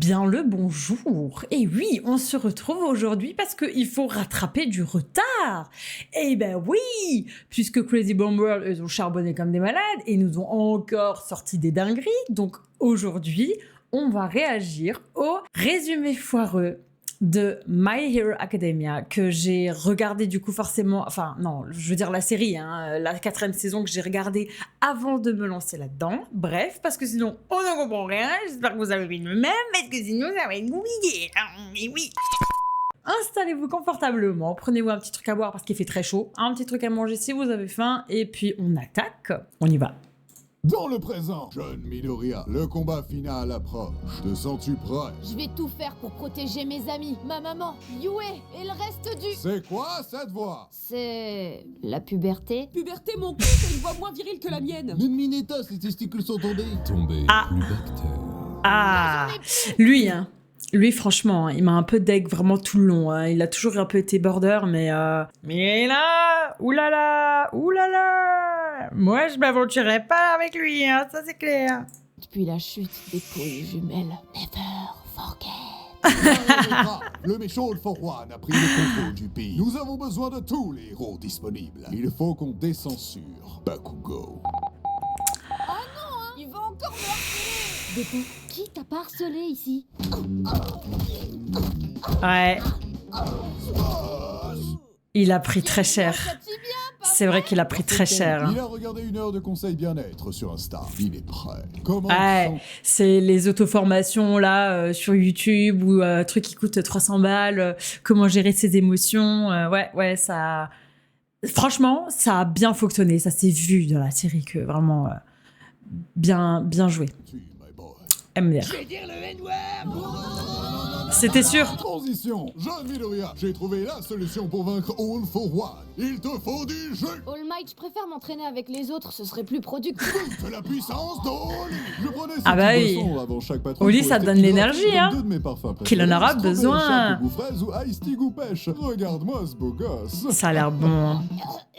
bien le bonjour. Et oui, on se retrouve aujourd'hui parce qu'il faut rattraper du retard. Eh ben oui, puisque Crazy Bomb World, ils ont charbonné comme des malades et nous ont encore sorti des dingueries. Donc aujourd'hui, on va réagir au résumé foireux de My Hero Academia que j'ai regardé du coup forcément, enfin non, je veux dire la série, la 4e saison que j'ai regardée avant de me lancer là-dedans. Bref, parce que sinon on ne comprend rien. J'espère que vous avez vu le même, parce que sinon ça va être compliqué. Mais oui. Installez-vous confortablement, prenez-vous un petit truc à boire parce qu'il fait très chaud, un petit truc à manger si vous avez faim, et puis on attaque. On y va. Dans le présent, jeune Midoriya, le combat final approche. Te sens-tu prêt? Je vais tout faire pour protéger mes amis, ma maman, Yue et le reste du... C'est quoi cette voix? C'est... la puberté. Puberté, mon cul, c'est une voix moins virile que la mienne. Même Mineta, ses testicules sont tombés. Ah. Plus bactère. Ah, lui, franchement, il m'a un peu deg vraiment tout le long. Il a toujours un peu été border, mais là, oulala, moi je m'aventurerai pas avec lui, ça c'est clair. Depuis la chute des poules jumelles, never forget. Le méchant All For One a pris le contrôle du pays. Nous avons besoin de tous les héros disponibles. Il faut qu'on descende sur Bakugo. Il va encore me harceler. Déco, qui t'a pas harcelé ici? Ouais. Il a pris très cher. C'est vrai qu'il a pris très cher. Il a regardé 1 heure de conseils bien-être sur Insta. Il est prêt. Comment Ouais, c'est les auto-formations là sur YouTube ou trucs qui coûtent 300 balles, comment gérer ses émotions. Ouais, ça. Franchement, ça a bien fonctionné. Ça s'est vu dans la série que vraiment bien joué. MDR. C'était sûr. Transition, jeune Midoriya, j'ai trouvé la solution pour vaincre All For One. Il te faut du jeu. All Might, je préfère m'entraîner avec les autres, ce serait plus productif. De la puissance d'Oli. Je prenais cette Ah bah oui. boisson avant chaque patrouille. Oli, pour ça être donne l'énergie, hydraté hein. comme 2 de mes parfums Qu'il en préférés, aura strawberry besoin. shake, goût fraise ou iced tea goût pêche. Regarde-moi ce beau gosse. Ça a l'air bon.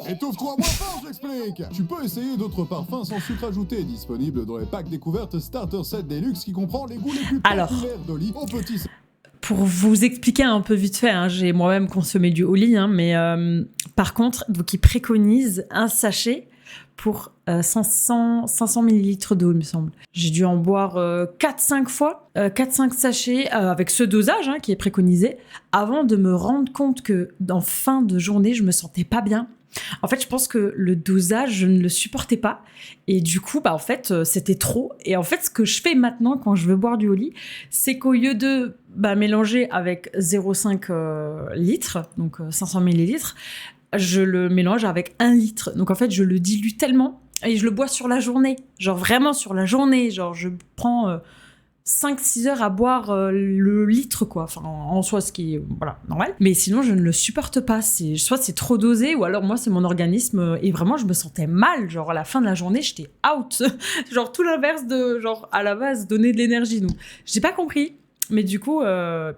Étouffe-toi moins fort, j'explique. Tu peux essayer d'autres parfums sans sucre ajouté, disponibles dans les packs découvertes Starter Set Deluxe qui comprend les goûts les plus Alors. populaires d'Oli au petit. Pour vous expliquer un peu vite fait, j'ai moi-même consommé du Oli, mais par contre, donc il préconise un sachet pour 500 millilitres d'eau, il me semble. J'ai dû en boire 4-5 fois, 4-5 sachets avec ce dosage qui est préconisé, avant de me rendre compte que en fin de journée, je me sentais pas bien. En fait, je pense que le dosage, je ne le supportais pas. Et du coup, en fait, c'était trop. Et en fait, ce que je fais maintenant quand je veux boire du Oli, c'est qu'au lieu de mélanger avec 0,5 litres, donc 500 millilitres, je le mélange avec 1 litre. Donc en fait, je le dilue tellement et je le bois sur la journée. Genre vraiment sur la journée. Genre je prends 5-6 heures à boire le litre, quoi. Enfin, en soi, ce qui est normal. Mais sinon, je ne le supporte pas. Soit c'est trop dosé, ou alors moi, c'est mon organisme. Et vraiment, je me sentais mal. Genre, à la fin de la journée, j'étais out. Genre, tout l'inverse de, genre, à la base, donner de l'énergie. Donc, j'ai pas compris. Mais du coup,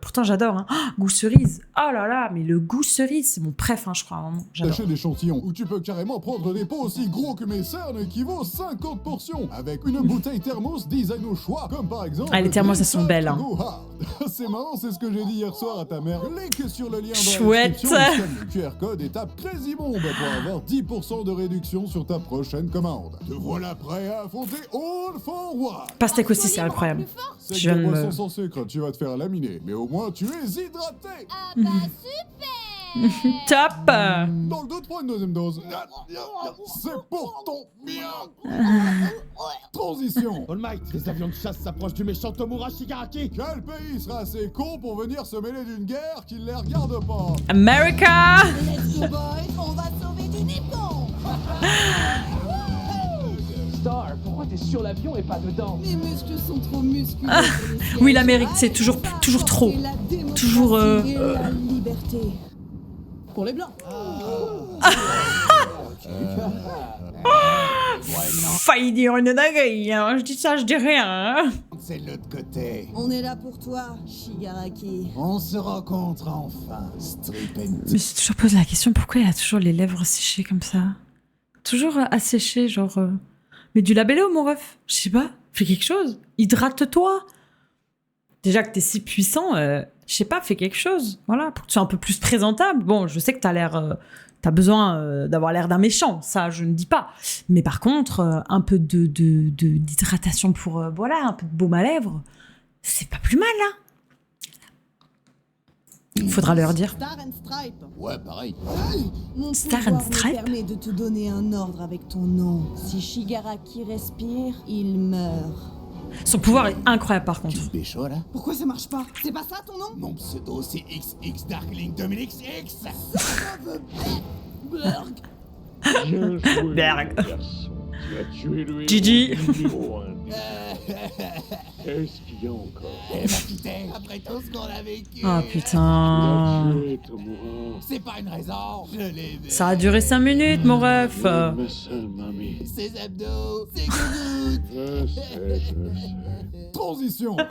pourtant, j'adore. Goût cerise. Oh là là, mais le goût cerise, c'est mon préf, je crois. Vraiment. J'adore. Sachet d'échantillon où tu peux carrément prendre des pots aussi gros que mes cernes qui vaut 50 portions avec une bouteille thermos design au choix, comme par exemple. Ah, les thermos, elles sont belles. Go Hard. C'est marrant, c'est ce que j'ai dit hier soir à ta mère. Clique sur le lien dans Chouette. la description, scanne le QR code et tape Crazy Bomb pour avoir 10% de réduction sur ta prochaine commande. Te voilà prêt à affronter All For One. Pastèque aussi, c'est incroyable. C'est Je viens de de la me- boisson sans sucre, tu vas te faire laminer, mais au moins tu es hydraté. Ah bah super. Top. Dans le 2, prends une deuxième dose. C'est pour ton bien. Transition. All Might, les avions de chasse s'approchent du méchant Tomura Shigaraki. Quel pays sera assez con pour venir se mêler d'une guerre qui ne les regarde pas? America. Let's go boys, on va sauver du Nippon. Star, pourquoi t'es sur l'avion et pas dedans? Mes muscles sont trop musculeux. Oui, l'Amérique, c'est toujours trop. Toujours, Et la liberté. Pour les blancs. Failli dire une dinguerie, je dis ça, je dis rien. C'est l'autre côté. On est là pour toi, Shigaraki. On se rencontre enfin, Strip and Je me suis toujours posé la question, pourquoi il a toujours les lèvres séchées comme ça? Toujours asséchées, genre... Mais du labello, mon ref. Je sais pas, fais quelque chose. Hydrate-toi. Déjà que t'es si puissant, je sais pas, fais quelque chose. Voilà, pour que tu sois un peu plus présentable. Bon, je sais que t'as besoin d'avoir l'air d'un méchant, ça je ne dis pas. Mais par contre, un peu d'hydratation pour, voilà, un peu de baume à lèvres, c'est pas plus mal, hein. Il faudra leur dire. Star and Stripe. Ouais, pareil. Mon Star pouvoir and me Stripe. permet de te donner un ordre avec ton nom. Si Shigaraki respire, il meurt. Son pouvoir est incroyable par contre. Tu me pécho, là? Pourquoi ça marche pas? C'est pas ça ton nom? Mon pseudo, c'est XX Darkling 2000XX. Blurg. Bien joué, Berg. garçon. Tu as tué le Gigi. héros numéro 1. Qu'est-ce qu'il y a encore? Eh, ma petite, après tout ce qu'on a vécu. Oh Tu putain. l'as tué, Tomura. C'est pas une raison. Je l'ai vu. Ça a duré 5 minutes, mon ref. Oui, ma seule mamie. Ses abdos, ses gouttes. Je sais. Transition. Hé,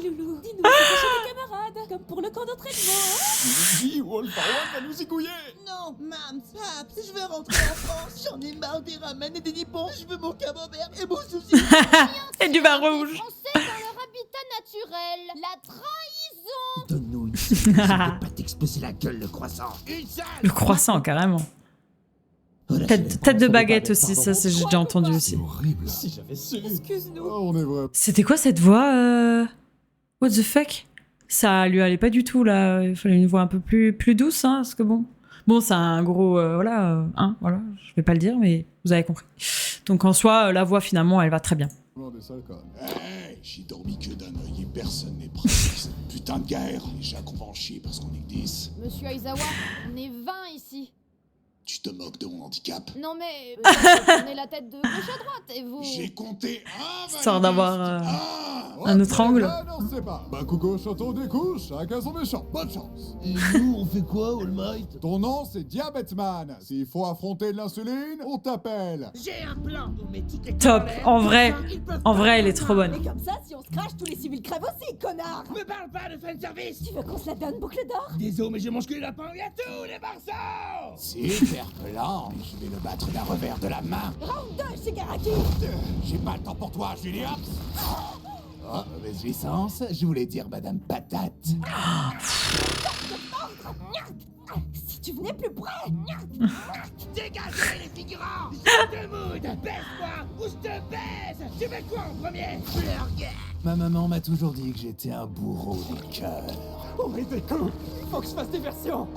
Loulou, dis-nous, c'est chez tes camarades, comme pour le camp d'entraînement, hein? Dis, Wolf va nous zigouiller. Non, Mams, Paps, je veux rentrer en France. J'en ai marre des ramen et des nippons. Je veux mon camembert et mon sushi. Et du vin rouge. Français dans leur habitat naturel, la trahison. Donne-nous une seule raison de pas t'exploser la gueule, le croissant. Une seule. Le croissant, carrément. Oh, la Tête de chaîne, baguette pardon, aussi, pardon. ça j'ai déjà entendu aussi. C'est horrible. Si j'avais su. Excuse-nous. Oh, on est vrai. C'était quoi cette voix What the fuck? Ça lui allait pas du tout là. Il fallait une voix un peu plus douce, hein, parce que bon. Bon, c'est un gros. Voilà. Voilà. Je vais pas le dire, mais vous avez compris. Donc en soi, la voix finalement, elle va très bien. Loin des sales connes. Hey, j'ai dormi que d'un œil et personne n'est prêt pour cette putain de guerre. Déjà qu'on va en chier parce qu'on est que 10. Monsieur Aizawa, on est 20 ici. Tu te moques de mon handicap? Non mais, on est la tête de gauche à droite, et vous... J'ai compté un Histoire d'avoir, validiste. un autre angle. Ah non, c'est pas. Bah, coucou au château des couches, chacun son méchant. Bonne chance. Et nous, on fait quoi, All Might? Ton nom, c'est Diabetman. S'il faut affronter de l'insuline, on t'appelle. J'ai un plan. On met toutes les Top. colères. En vrai. Ils peuvent En pas vrai, elle est faire trop ça. bonne. Et comme ça, si on se crache, tous les civils crèvent aussi, connard. Me parle pas de fanservice. Tu veux qu'on se la donne, boucle d'or? Désolé, mais je mange que les lapins et à tous les morceaux. Super plan. Je vais le battre d'un revers de la main. Round 2, Shigaraki. J'ai pas le temps pour toi, Julia. Oh, mauvaise licence. Je voulais dire Madame Patate. Si tu venais plus près. Dégagez les figurants. Je te mood. Baisse-moi ou je te baise. Tu fais quoi en premier? Ma maman m'a toujours dit que j'étais un bourreau du cœur. Oh, mais des coups. Faut que je fasse diversion.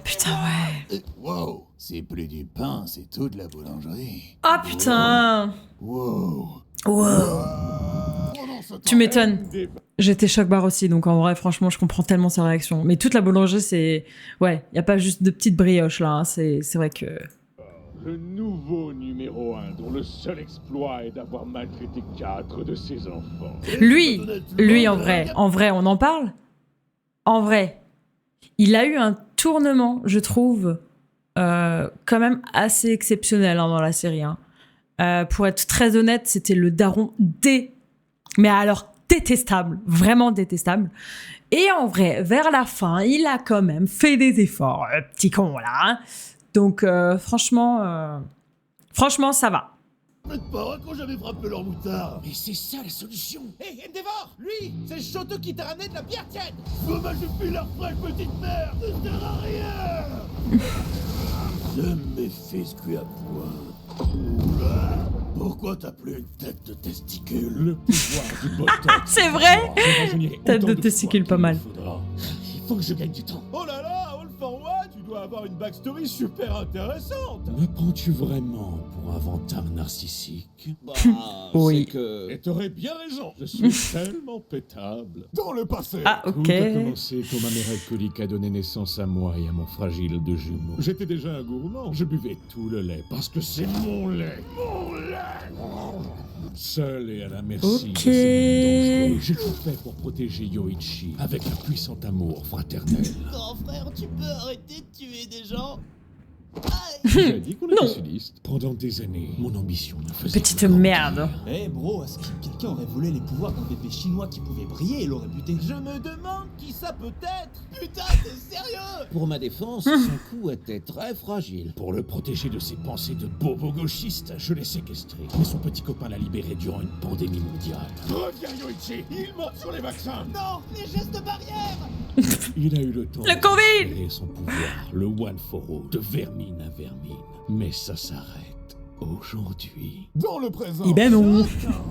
Putain, ouais. Wow, c'est plus du pain, c'est toute la boulangerie. Ah putain. Wow. Wow. Tu m'étonnes. J'étais choc-barre aussi, donc en vrai, franchement, je comprends tellement sa réaction. Mais toute la boulangerie, c'est... Ouais, y a pas juste de petites brioches, là. Hein. C'est vrai que... Le nouveau numéro 1, dont le seul exploit est d'avoir maltraité 4 de ses enfants. Lui, en vrai, on en parle? En vrai, il a eu un tournement, je trouve, quand même assez exceptionnel hein, dans la série. Hein. Pour être très honnête, c'était le daron mais alors détestable, vraiment détestable. Et en vrai, vers la fin, il a quand même fait des efforts, petit con là. Hein. Donc franchement, ça va. Faites pas quand j'avais frappé leur moutard. Mais c'est ça la solution. Hé, Endeavor, lui, c'est le Shoto qui t'a ramené de la bière tiède. Dommage, je suis leur fraîche petite merde. Ça sert à rien. Je mes fils cuits à point. Oula. Pourquoi t'as plus une tête de testicule? Le pouvoir du Bolton. C'est vrai. Tête Tête de testicule, pas mal. Il faut que je gagne du temps. Oh là là, All for One, tu dois avoir une backstory super intéressante. Me prends-tu vraiment pour un vantard narcissique? Bah, Oui. c'est que... Et t'aurais bien raison, je suis tellement pétable. Dans le passé. Ah, Tout ok. a commencé quand ma mère alcoolique a donné naissance à moi et à mon fragile de jumeaux. J'étais déjà un gourmand, je buvais tout le lait parce que c'est mon lait. Mon lait. Seul et à la merci Ok. de ces mondes dangereux, j'ai tout fait pour protéger Yoichi avec un puissant amour fraternel. Grand frère, tu peux arrêter de tuer des gens? Aïe. J'ai dit qu'on Non. était sudiste. Pendant des années, mon ambition ne faisait Petite que merde. Eh bro, est-ce que quelqu'un aurait volé les pouvoirs d'un bébé chinois qui pouvait briller et l'aurait buté? Je me demande qui ça peut être. Putain, t'es sérieux? Pour ma défense, son cou était très fragile. Pour le protéger de ses pensées de bobo gauchiste, je l'ai séquestré. Mais son petit copain l'a libéré durant une pandémie mondiale. Reviens, Yoichi, il monte sur les vaccins. Non, les gestes barrières. Il a eu le temps Le de Covid récupérer son pouvoir, le One for All, de vermine à vermine. Mais ça s'arrête aujourd'hui. Dans le présent. Eh ben non.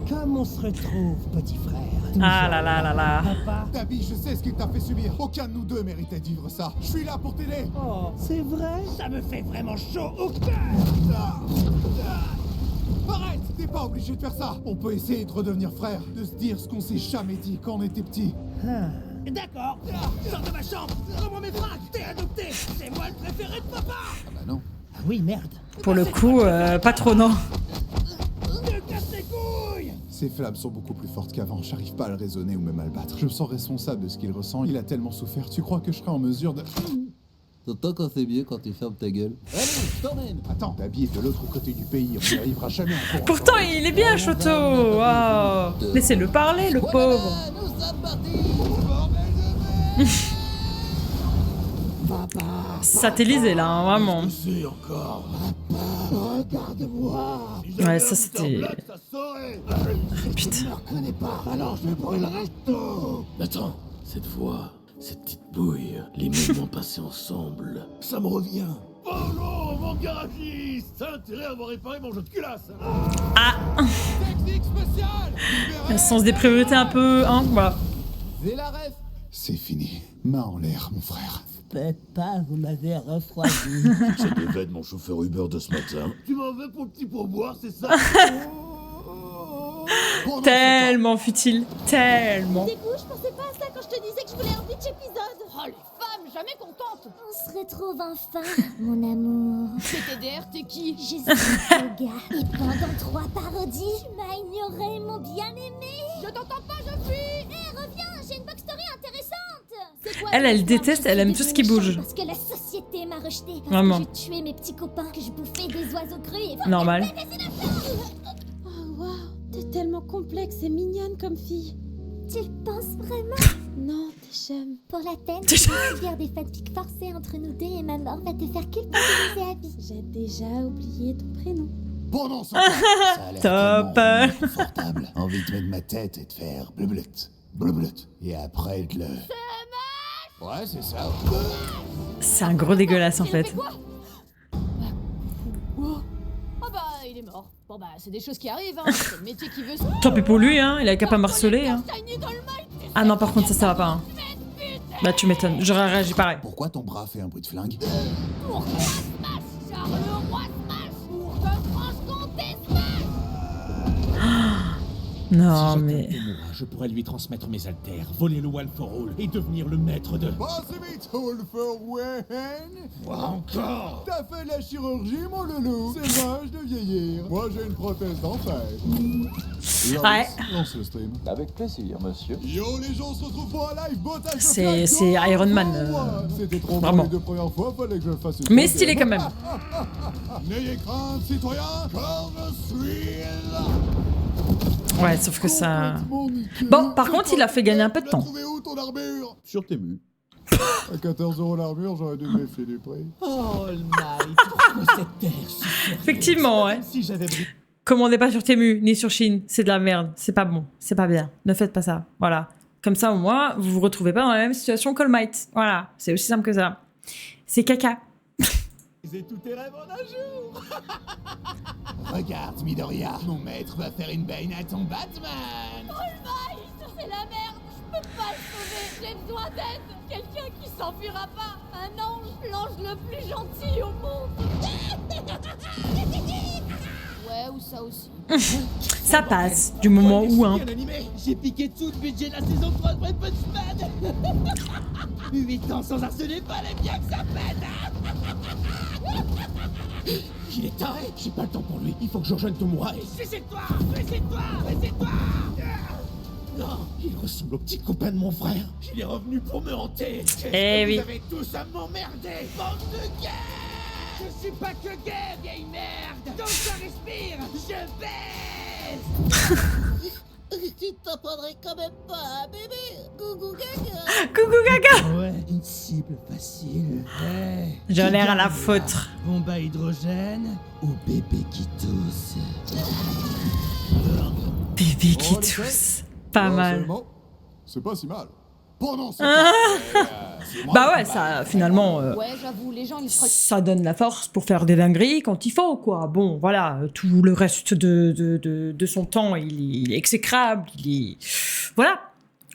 Comme on se retrouve, petit frère. Ah là là là là. Papa. Dabi, je sais ce qu'il t'a fait subir. Aucun de nous deux méritait de vivre ça. Je suis là pour t'aider. Oh, c'est vrai? Ça me fait vraiment chaud au cœur. Arrête, t'es pas obligé de faire ça. On peut essayer de redevenir frères, de se dire ce qu'on s'est jamais dit quand on était petits. D'accord. Sors de ma chambre. Rends-moi mes fringues. T'es adopté. C'est moi le préféré de papa. Ah bah non. Ah oui, merde. Pour le coup, pas trop non. Te casse les couilles. Ces flammes sont beaucoup plus fortes qu'avant. J'arrive pas à le raisonner ou même à le battre. Je me sens responsable de ce qu'il ressent. Il a tellement souffert. Tu crois que je serai en mesure de... T'entends quand c'est mieux quand tu fermes ta gueule. Allez, je t'emmène. Attends, Dabi est de l'autre côté du pays. On n'y arrivera jamais encore. Pourtant, il est bien, Shoto. Waouh. Laissez-le parler, le pauvre. Nous sommes partis. Satellisé là, hein, vraiment. C'est encore. Regarde-moi. Ouais, ça c'était. Ça saurait. Putain. Je me reconnais pas. Alors je me brûlerai tout. Attends, cette voix, cette petite bouille, les moments passés ensemble, ça me revient. Polo, mon garagiste. Ça a intérêt à avoir réparé mon jeu de culasse. Technique spéciale. Le sens des priorités un peu, hein, voilà. C'est la ref. C'est fini. Main en l'air, mon frère. Papa, vous m'avez refroidi. C'est des vêtements mon chauffeur Uber de ce matin. Tu m'en veux pour le petit pourboire, c'est ça? Tellement futile, tellement. Du coup, je pensais pas à ça quand je te disais que je voulais un pitch épisode. Oh, les femmes, jamais contentes. On se retrouve enfin, mon amour. TTDR, t'es qui? Je suis Toga. Et pendant 3 parodies, tu m'as ignoré, mon bien-aimé. Je t'entends pas, je fuis. Hé, reviens, j'ai une backstory intéressante. C'est quoi Elle l'histoire? déteste, Je elle suis aime tout ce qui devenue bouge. méchante Parce que la société m'a rejeté. Parce Vraiment. que j'ai tué mes petits copains, que je bouffais des oiseaux crus et... Normal. Oh, waouh, t'es tellement complexe et mignonne comme fille. Tu le penses vraiment? Non, t'es jeune. Pour la peine, je vais subir des fanfics forcés entre nous deux et ma mort va te faire culpabiliser à vie. J'ai déjà oublié ton prénom. Bon non, ça a l'air Top. tellement confortable. Envie de mettre ma tête et de faire blublut, blublut. Et après de le... Ouais, c'est ça. C'est un gros dégueulasse en Il a fait. quoi? Ah bah, il est mort. Bon bah, c'est des choses qui arrivent, hein. C'est le métier qui veut ça. Tant pis pour lui, hein. Il a qu'à pas marceler, hein. Ah non, par contre, ça va pas. Hein. Bah, tu m'étonnes. J'aurais réagi pareil. Pourquoi ton bras fait un bruit de flingue? Pour Smash, Charles le roi Smash, pour te Franche-Comté Smash. Non, Si mais. j'atteins Tomura, je pourrais lui transmettre mes altères, voler le One for All et devenir le maître de... Pas si vite, Wolfer Wen. Quoi encore? T'as fait de la chirurgie, mon loulou. C'est moche de vieillir. Moi, j'ai une prothèse d'enfer. Ouais. Lance le stream. Avec plaisir, monsieur. Yo, les gens se retrouvent pour un live botage de C'est- flag. c'est Oh, Iron Man, C'était trop vraiment. bon les 2 premières fois, fallait que je le fasse une Mais troisième. stylé quand même. N'ayez crainte, citoyens, car je suis là. Ouais, sauf que ça. Complètement niqué. Bon, par contre, il a fait gagner un peu de Tu l'as temps. trouvé où ton armure? Sur tes mus. À 14 € l'armure, j'aurais dû me méfier du prix. Oh, All Might, pourquoi cette terre si sérieuse? Effectivement, ouais. Si j'avais pris... Commandez pas sur Temu ni sur Chine, c'est de la merde, c'est pas bon, c'est pas bien. Ne faites pas ça, voilà. Comme ça, au moins, vous vous retrouvez pas dans la même situation qu'All Might. Voilà, c'est aussi simple que ça. C'est caca. C'est tous tes rêves en un jour. Regarde, Midoriya, mon maître va faire une baigne à ton Batman. C'est la merde, je peux pas le sauver, j'ai besoin d'aide. Quelqu'un qui s'enfuira pas, un ange, l'ange le plus gentil au monde. Ouais, ou ça aussi. Ça passe, du moment où, hein. Bien animé, j'ai piqué tout le budget de la saison 3 de One Punch Man. 8 ans sans harceler, fallait bien que ça pète. Il est taré. J'ai pas le temps pour lui. Il faut que je rejoigne Tomura et... Suicide-toi, suicide-toi, suicide-toi. Non, il ressemble au petit copain de mon frère. Il est revenu pour me hanter. Eh oui. Vous avez tous à m'emmerder, bande de gays. Je suis pas que gay, vieille merde. Donc ça respire, je baise. Tu t'apprendrais quand même pas à bébé. Coucou gaga. Coucou gaga. Ouais, une cible facile. Hey, J'ai l'air à la qui foutre. gagne, bombe à hydrogène ou bébé qui tousse? Bébé qui Oh, les tousse. Pas mal. Seulement, c'est pas si mal. Pendant ce Ah. temps, Bah ouais, ça, finalement, Ouais, j'avoue, les gens, ils se ça donne la force pour faire des dingueries quand il faut, quoi. Bon, voilà, tout le reste de son temps, il est exécrable, il est... Voilà.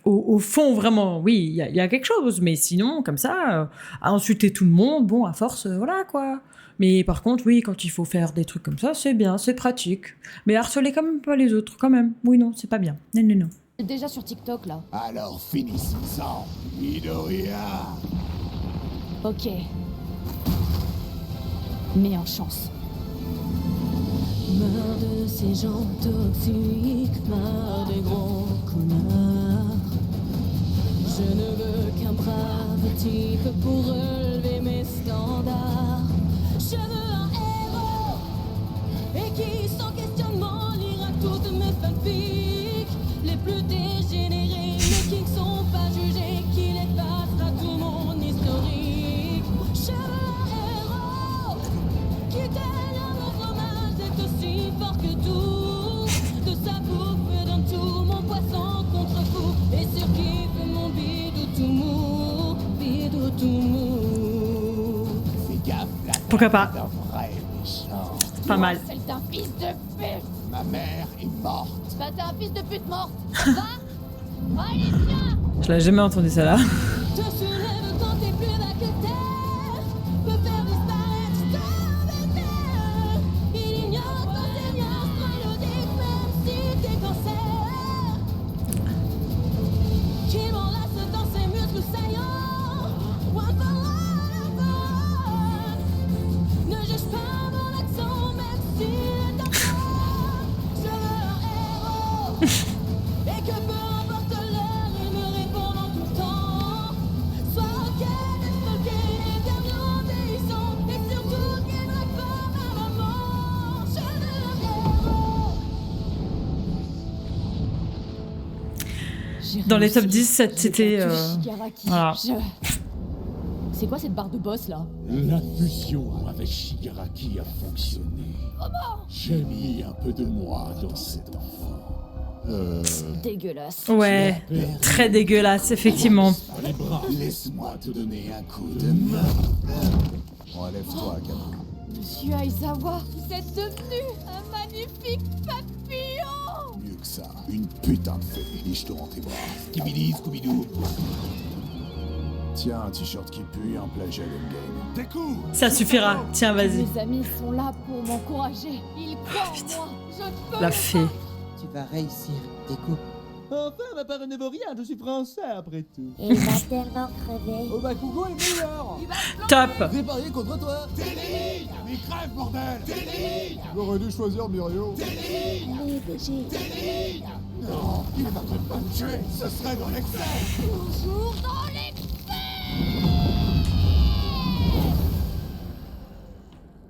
Au fond, vraiment, oui, il y a quelque chose, mais sinon, comme ça, à insulter tout le monde, bon, à force, voilà, quoi. Mais par contre, oui, quand il faut faire des trucs comme ça, c'est bien, c'est pratique. Mais harceler quand même pas les autres, quand même. Oui, non, c'est pas bien. Non, non, non. déjà sur TikTok, là. Alors finissons-en, Midoriya. Ok. Mais en chance. Marre de ces gens toxiques, marre des gros connards. Je ne veux qu'un brave type pour relever mes standards. Je veux un héros et qui sans questionnement lira toutes mes fanfics. Les plus dégénérés mais qui ne sont pas jugés, qui les passera tout mon historique. Je veux un héros qui daigne à mon fromage est aussi fort que tout. De sa bouffe donne tout mon poisson contre fou. Et surkiffe mon bidou tout mou, bidou tout mou. Fais gaffe, là, Pourquoi pas? t'es un vrai méchant. Pas mal. Celle d'un fils de pute. Ma mère est morte. Bah, t'es un fils de pute mort. Ça va? Allez, viens. Je l'ai jamais entendu ça là. Te soulève quand t'es plus bas que terre. Peut faire disparaître ta terre. Il ignore ton seigneur, mélodique, même si t'es cancer. Qui m'enlace dans ses muscles saillants. One for one. Ne juge pas mon accent, même s'il est un fort. Je veux un héros. Et que peu importe l'heure, il me répond en tout temps. Sois ok d'être ok et bien obéissant. Et surtout qu'il ne drague pas ma maman. Je veux un héros. J'ai Dans les réussi. top 10, c'était... J'ai battu Shigaraki. voilà. C'est quoi cette barre de boss, là? La fusion avec Shigaraki a fonctionné. J'ai mis un peu de moi dans cet enfant. Dégueulasse. Ouais, très dégueulasse, effectivement. Les bras. Laisse-moi te donner un coup de main. Relève-toi, gamin. Monsieur Aizawa, vous êtes devenu un magnifique papillon. Mieux que ça, une putain de fée. Liche te rends tes bras. Skibidi, Scooby-Doo. Tiens, un t-shirt qui pue, un plagiat d'Endgame. Tes coups. Ça suffira. Tiens, vas-y. Mes amis sont là pour m'encourager. Ils croient en moi. Je peux La le fée. Tu vas réussir, Déco. Enfin, ma part ne vaut rien, je suis français après tout. Il va tellement crever. Oh bah, Kugo est meilleur. Top. J'ai parié contre toi. Téléligne. Mais crève, bordel. Téléligne. J'aurais dû choisir Mirio. Téléligne. Allez, BG. Téléligne. Non, il va pas me tuer. Ce serait dans l'excès. toujours dans l'excès.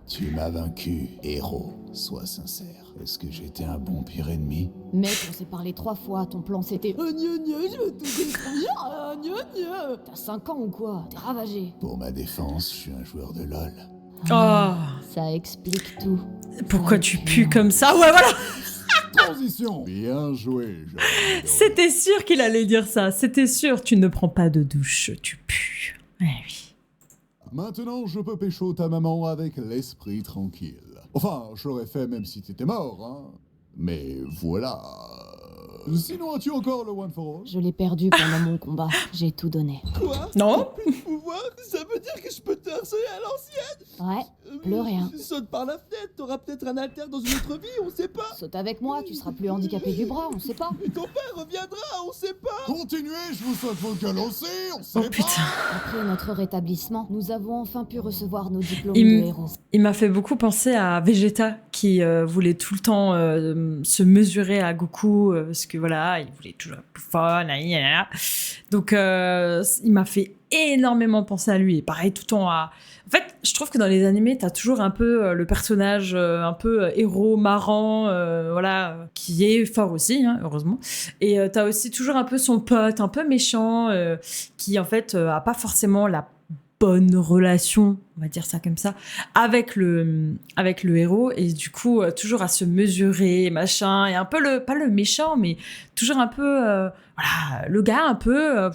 Tu m'as vaincu, héros. Sois sincère. Est-ce que j'étais un bon pire ennemi? Mec, on s'est parlé 3 fois. Ton plan c'était gna gna, je vais te détruire. Gna gna. T'as 5 ans ou quoi? T'es ravagé. Pour ma défense, je suis un joueur de LoL. Oh, Ça explique tout. pourquoi tu pues comme ça? Ouais, voilà. Transition. Bien joué, jeune. C'était sûr qu'il allait dire ça. C'était sûr. Tu ne prends pas de douche, tu pues. Eh oui. Maintenant, je peux pécho ta maman avec l'esprit tranquille. Enfin, je l'aurais fait même si t'étais mort, hein. Mais voilà. Sinon, as-tu encore le One for All? Je l'ai perdu pendant mon combat. J'ai tout donné. Quoi? Non. Plus de pouvoir? Ça veut dire que je peux te harceler à l'ancienne? Ouais, plus rien. Saute par la fenêtre, t'auras peut-être un alter dans une autre vie, on sait pas. Saute avec moi, tu seras plus handicapé du bras, on sait pas. Et ton père reviendra, on sait pas. Continuez, je vous souhaite vos gueules aussi, on sait Oh pas. putain. Après notre rétablissement, nous avons enfin pu recevoir nos diplômes Il de m- héros. Il m'a fait beaucoup penser à Vegeta qui voulait tout le temps se mesurer à Goku parce que voilà, il voulait toujours être plus fun. Donc il m'a fait énormément penser à lui. Et pareil, tout le temps à... En fait, je trouve que dans les animés, t'as toujours un peu le personnage un peu héros marrant, voilà, qui est fort aussi, hein, heureusement. Et t'as aussi toujours un peu son pote, un peu méchant, qui en fait a pas forcément la bonne relation, on va dire ça comme ça, avec le héros, et du coup toujours à se mesurer, machin, et un peu pas le méchant, mais toujours un peu, voilà, le gars un peu,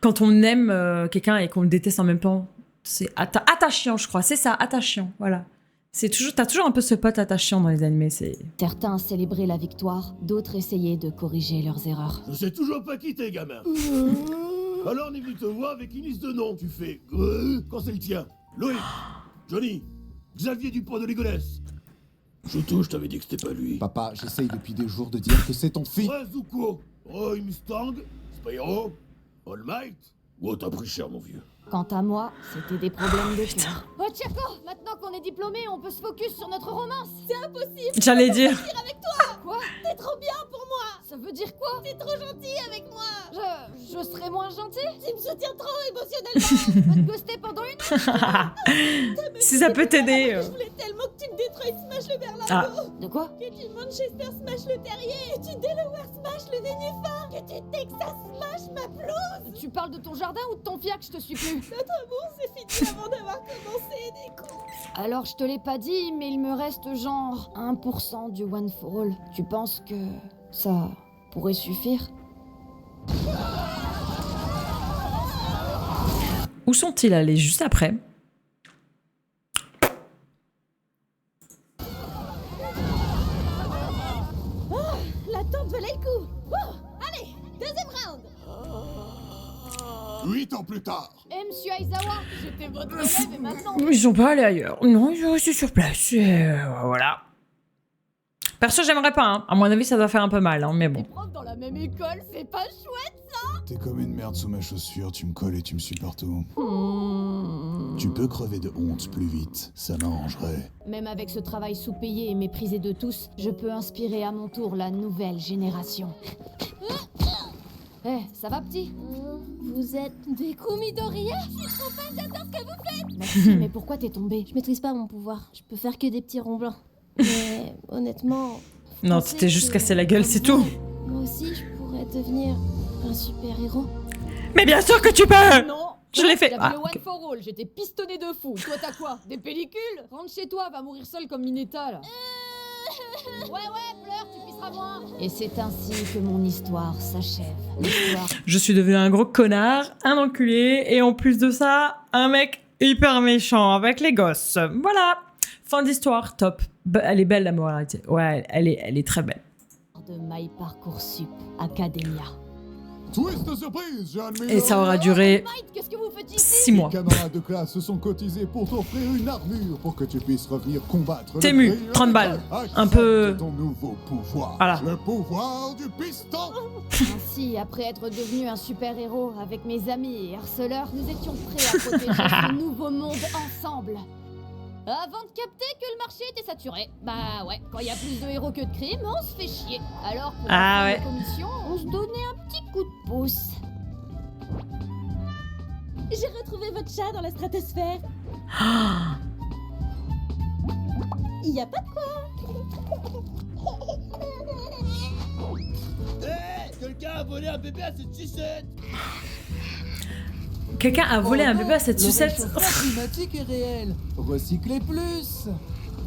quand on aime quelqu'un et qu'on le déteste en même temps, c'est attachant, je crois, c'est ça, attachant, voilà. T'as toujours un peu ce pote attachant dans les animés, c'est... Certains célébraient la victoire, d'autres essayaient de corriger leurs erreurs. Je sais toujours pas qui t'es, gamin. Alors on est venu te voir avec une liste de noms. Tu fais quand c'est le tien. Loïc, Johnny, Xavier Dupont de Ligonnès. Choutou, je t'avais dit que c'était pas lui. Papa, j'essaye depuis des jours de dire que c'est ton fils. Ouais, Zuko, Roy Mustang, Spyro, All Might. Oh, t'as pris cher, mon vieux. Quant à moi, c'était des problèmes de cœur. Oh Tchako, maintenant qu'on est diplômé, on peut se focus sur notre romance. C'est impossible. J'allais dire. Je veux avec toi. Quoi? T'es trop bien pour moi. Ça veut dire quoi? T'es trop gentil avec moi. Je serais moins gentil? Tu me soutiens trop émotionnellement. Va te ghoster pendant une heure. Si ça peut t'aider. Je voulais tellement que tu me détruises Smash le Berlingot. Ah. De quoi? Que tu Manchester Smash le Terrier. Et tu Delaware Smash le Nénuphar. Que tu Texas Smash ma pelouse. Tu parles de ton jardin ou de ton fiac, je te suis plus. Notre amour s'est fini avant d'avoir commencé, des coups. Alors je te l'ai pas dit, mais il me reste genre 1% du One for All. Tu penses que ça pourrait suffire? Où sont-ils allés juste après? Oh, la tente valait le coup. Oh, allez, deuxième round. 8 ans plus tard. Monsieur Aizawa, j'étais votre élève et maintenant... Ils sont pas allés ailleurs. Non, ils sont restés sur place. Voilà. Perso, j'aimerais pas. Hein. À mon avis, ça doit faire un peu mal, hein, mais bon. Les profs dans la même école, c'est pas chouette, ça. T'es comme une merde sous ma chaussure, tu me colles et tu me suis partout. Tu peux crever de honte plus vite, ça m'arrangerait. Même avec ce travail sous-payé et méprisé de tous, je peux inspirer à mon tour la nouvelle génération. Eh, ça va, petit? Vous êtes des Kumidoria? Je suis trop fan, j'adore ce que vous faites. Merci, mais pourquoi t'es tombé? Je maîtrise pas mon pouvoir, je peux faire que des petits ronds blancs. Mais honnêtement... Non, tu t'es juste cassé la gueule, c'est tout. Moi aussi, je pourrais devenir un super-héros. Mais bien sûr que tu peux. Non. Je l'ai fait. J'avais le One for All, j'étais pistonné de fou. Toi, t'as quoi? Des pellicules? Rentre chez toi, va mourir seule comme Mineta, là. Ouais, pleure, tu pisseras moins. Et c'est ainsi que mon histoire s'achève. L'histoire... Je suis devenu un gros connard, un enculé, et en plus de ça, un mec hyper méchant avec les gosses. Voilà. Fin d'histoire, top. Elle est belle, la moralité. Ouais, elle est très belle. de My Parcoursup Academia. Twist surprise, John Miller. Et ça aura duré 6 mois. Les camarades de classe se sont cotisés pour t'offrir une armure pour que tu puisses revenir combattre. T'es mu, 30 balles. Un peu... ton nouveau pouvoir. Voilà. Le pouvoir du piston. Ainsi, après être devenu un super-héros avec mes amis et harceleurs, nous étions prêts à protéger ce nouveau monde ensemble. Avant de capter que le marché était saturé. Bah ouais, quand il y a plus de héros que de crimes, on se fait chier. Alors pour la commission, on se donnait un petit coup de pouce. J'ai retrouvé votre chat dans la stratosphère. Il y a pas de quoi. Hé, quelqu'un a volé un bébé à cette sucette. Quelqu'un a volé un bébé à cette sucette. Le réchauffement climatique est réel. Recyclez plus.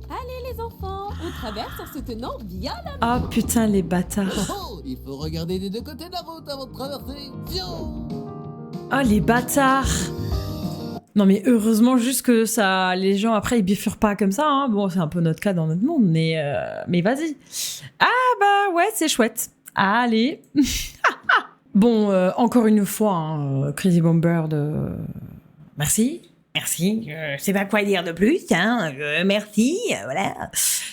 Allez les enfants, on traverse en se tenant bien la main. Oh putain les bâtards. Oh, il faut regarder des deux côtés de la route avant de traverser. Viens. Oh les bâtards. Non mais heureusement juste que ça, les gens après ils bifurent pas comme ça. Hein. Bon c'est un peu notre cas dans notre monde, mais vas-y. Ah bah ouais c'est chouette. Allez. Bon, encore une fois, hein, Crazy Bomber de... Merci, je sais pas quoi dire de plus, hein, merci, voilà.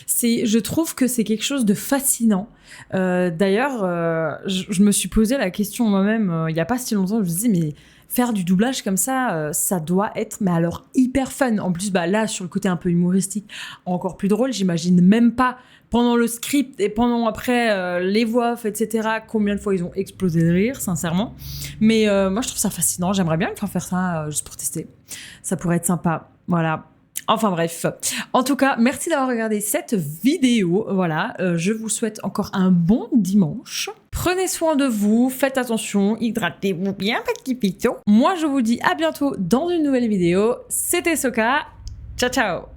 Je trouve que c'est quelque chose de fascinant. D'ailleurs, je me suis posé la question moi-même il y a pas si longtemps. Je me disais, mais faire du doublage comme ça, ça doit être, mais alors hyper fun. En plus, bah là, sur le côté un peu humoristique, encore plus drôle. J'imagine même pas pendant le script et pendant après les voix off, etc. Combien de fois ils ont explosé de rire, sincèrement. Mais moi, je trouve ça fascinant. J'aimerais bien me faire ça juste pour tester. Ça pourrait être sympa. Voilà. Enfin bref. En tout cas, merci d'avoir regardé cette vidéo. Voilà. Je vous souhaite encore un bon dimanche. Prenez soin de vous. Faites attention. Hydratez-vous bien, petit piton. Moi, je vous dis à bientôt dans une nouvelle vidéo. C'était Soka. Ciao, ciao.